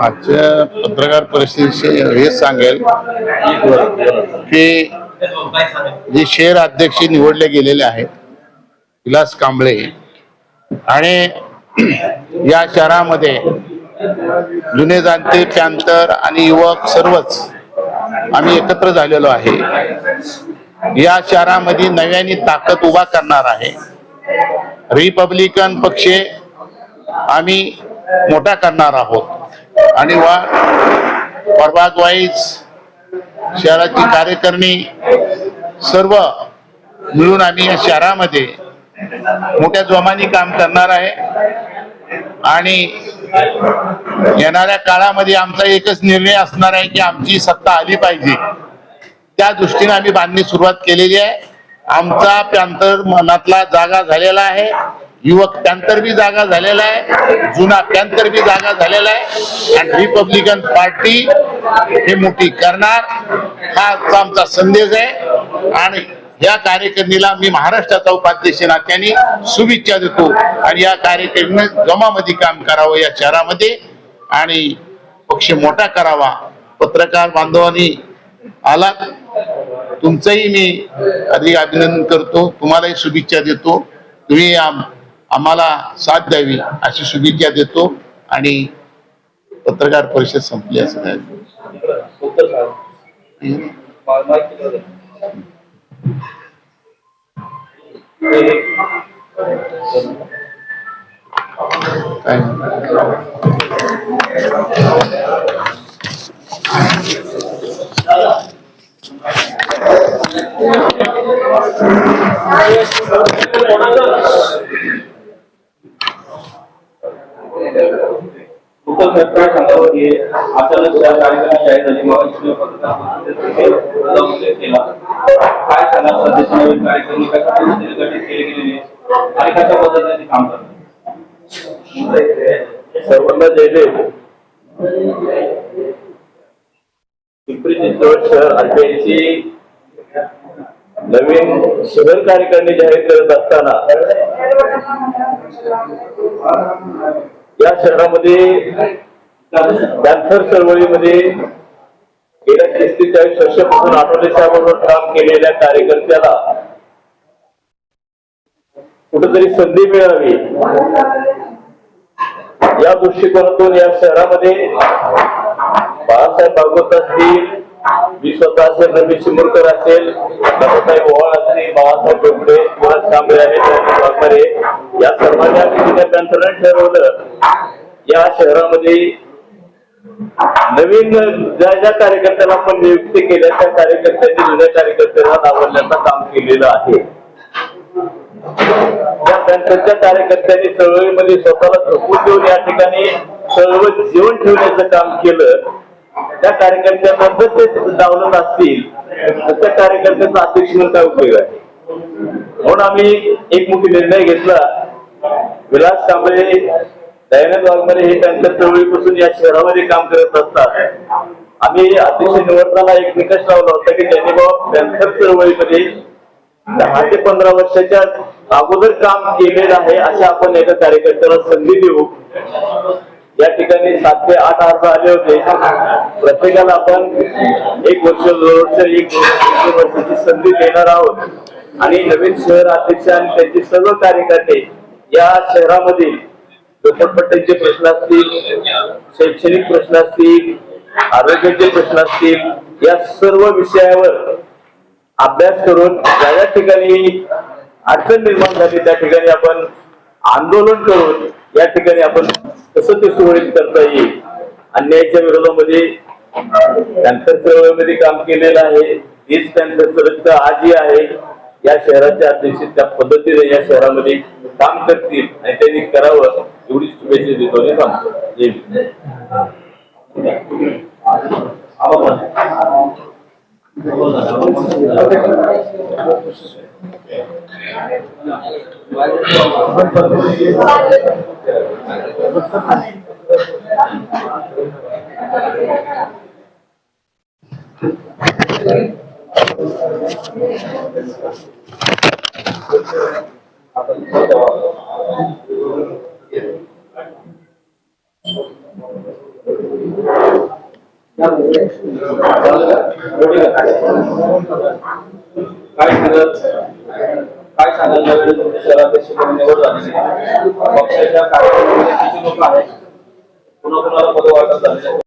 आजच्या पत्रकार परिषदेशी हेच सांगेल की जे शहर अध्यक्ष निवडले गेलेले आहेत विलास कांबळे आणि या शहरामध्ये जुने जाणते पॅंथर आणि युवक सर्वच आम्ही एकत्र झालेलो आहे. या शहरामध्ये नव्याने ताकद उभा करणार आहे. रिपब्लिकन पक्ष आम्ही मोठा करणार आहोत आणि प्रभाग वाईज शहराची कार्यकारिणी सर्व मिळून आम्ही या शहरामध्ये मोठ्या जोमाने काम करणार आहे आणि येणाऱ्या काळामध्ये आमचा एकच निर्णय असणार आहे की आमची सत्ता आली पाहिजे. त्या दृष्टीने आम्ही बांधणी सुरुवात केलेली आहे. आमचा पॅंथर मनातला जागा झालेला आहे, युवक पॅंथर बी जागा झालेला आहे, जुना पॅंथर बी जागा झालेला आहे आणि रिपब्लिकन पार्टी ही मोठी करणार हा आमचा संदेश आहे. आणि या कार्यकारिणीला मी महाराष्ट्राचा उपाध्यक्ष नात्याने शुभेच्छा देतो आणि या कार्यकारिणीने जमामध्ये काम करावं या शहरामध्ये आणि पक्ष मोठा करावा. पत्रकार बांधवांनी आलात, तुमचंही मी अधिक अभिनंदन करतो, तुम्हालाही शुभेच्छा देतो. तुम्ही आम्हाला साथ द्यावी अशी शुभेच्छा देतो आणि पत्रकार परिषद संपली असं काय सर्वांना जय. पिंपरी चिंचवड शहर अध्यक्षाची नवीन शहर कार्यकारिणी जाहीर करत असताना या शहरामध्ये पॅंथर चळवळीमध्ये गेल्या 43 वर्षापासून आठवले साहेबांवर काम केलेल्या कार्यकर्त्याला कुठेतरी संधी मिळावी या दृष्टिकोनातून या शहरामध्ये बाळासाहेब भागवत असतील, मी स्वतः असेल, रमेश शिमूरकर असेल, दादासाहेब ओवाळ असतील, बाळासाहेब डोंगरे, विलास कांबळे आहेत, या सर्वांनी पॅंथरने ठरवलं या शहरामध्ये नवीन ज्या कार्यकर्त्याला आपण नियुक्ती केल्या त्या कार्यकर्त्यांनी जुन्या कार्यकर्त्यांना डावलण्याचं काम केलेलं आहे. या पॅंथरच्या कार्यकर्त्यांनी चळवळीमध्ये स्वतःला झोपून देऊन या ठिकाणी चळवळ जीवन ठेवण्याचं काम केलं. त्या कार्यकर्त्यांना जर ते डावलत असतील तर त्या कार्यकर्त्यांचा अध्यक्ष म्हणून काय उपयोग आहे. म्हणून आम्ही एक मोठी निर्णय घेतला. विलास कांबळे, दयानंद वाघमारे हे पॅंथर चळवळीपासून या शहरामध्ये काम करत असतात. आम्ही अध्यक्ष निवडताना एक निकष लावला होता की त्यांनी बाबा पॅंथर चळवळीमध्ये 10 ते 15 वर्षाच्या अगोदर काम केलेलं आहे अशा आपण एका कार्यकर्त्याला संधी देऊ. या ठिकाणी 7 ते 8 अर्ज आले होते. प्रत्येकाला आपण 1 वर्ष 2 वर्ष 1 वर्षाची संधी देणार आहोत आणि नवीन शहर अध्यक्ष आणि त्यांचे सर्व कार्यकर्ते या शहरामधील झोपडपट्ट्यांचे प्रश्न असतील, शैक्षणिक प्रश्न असतील, आरोग्याचे प्रश्न असतील, या सर्व विषयावर अभ्यास करून ज्या ठिकाणी अडचण निर्माण झाली त्या ठिकाणी आपण आंदोलन करून या ठिकाणी आपण कसं ते सुरळीत करता येईल. अन्यायाच्या विरोधामध्ये पॅंथर चळवळीमध्ये काम केलेलं आहे. हेच पॅंथर चळवळ आजही आहे. या शहराचे अध्यक्ष त्या पद्धतीने या शहरामध्ये काम करतील आणि त्यांनी करावं एवढी शुभेच्छा देतो. काय सांगाल यावेळी तुमच्या शहराध्यक्ष निवड झाली पक्षाच्या कार्यक्रमामध्ये किती लोक आहेत, कुणाकुणाला पद वाटप झाले?